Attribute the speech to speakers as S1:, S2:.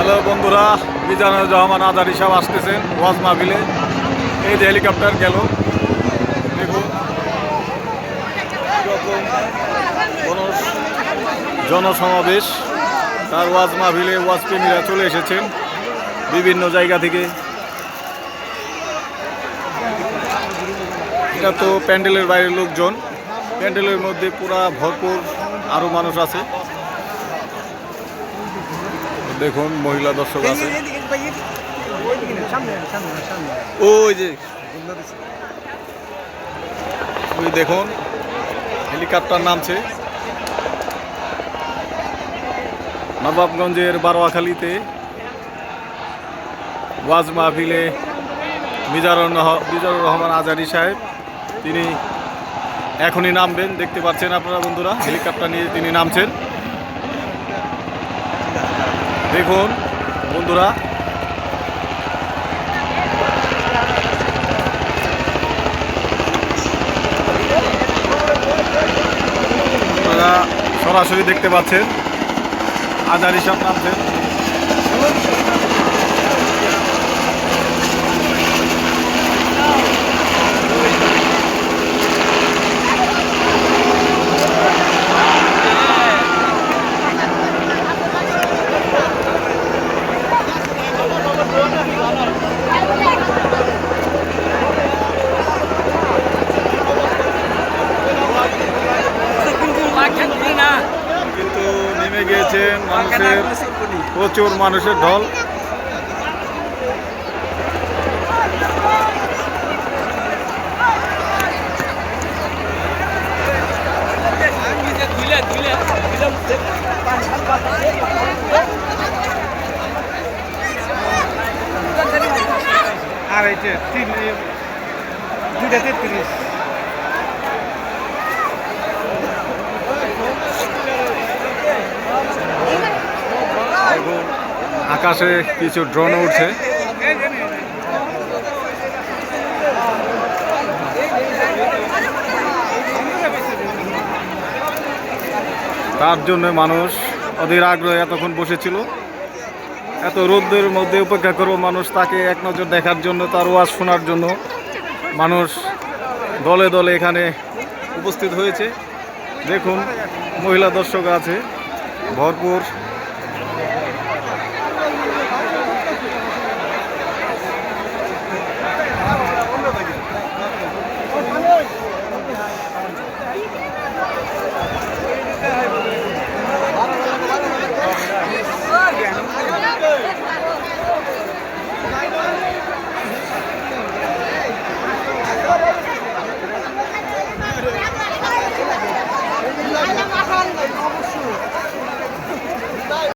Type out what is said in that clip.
S1: Hello বন্ধুরা, মিজানুর রহমান আজারি সাহেব আসতেছেন ওয়াজ মাহফিলে। এই যে হেলিকপ্টার গেল, দেখুন এরকম জনসমাবেশ। তার ওয়াজ মাহফিলে ওয়াজ প্রেমীরা চলে এসেছেন বিভিন্ন জায়গা থেকে। এটা তো প্যান্ডেলের বাইরের লোকজন, প্যান্ডেলের মধ্যে পুরা ভরপুর আরও মানুষ আছে। দেখুন মহিলা দর্শক আছে, ওই যে ওই দেখুন হেলিকপ্টার নামছে নবাবগঞ্জের বারোয়াখালীতে ওয়াজ মাহফিলে। মিজানুর রহমান আজারি সাহেব তিনি এখনই নামবেন, দেখতে পাচ্ছেন আপনারা বন্ধুরা, হেলিকপ্টার নিয়ে তিনি নামছেন। দেখুন বন্ধুরা, আপনারা সরাসরি দেখতে পাচ্ছেন আজারি সাহেব নামছেন। কিন্তু নেমে গিয়েছেন মানুষের, প্রচুর মানুষের ঢল।
S2: আর এই যে 2:33
S1: আকাশে কিছু ড্রোন উঠছে। তার জন্য মানুষ অধীর আগ্রহে এতক্ষণ বসেছিল। এত রোদের মধ্যে অপেক্ষা করবো মানুষ তাকে এক নজর দেখার জন্য, তার ওয়াজ শোনার জন্য মানুষ দলে দলে এখানে উপস্থিত হয়েছে। দেখুন মহিলা দর্শক আছে ভরপুর।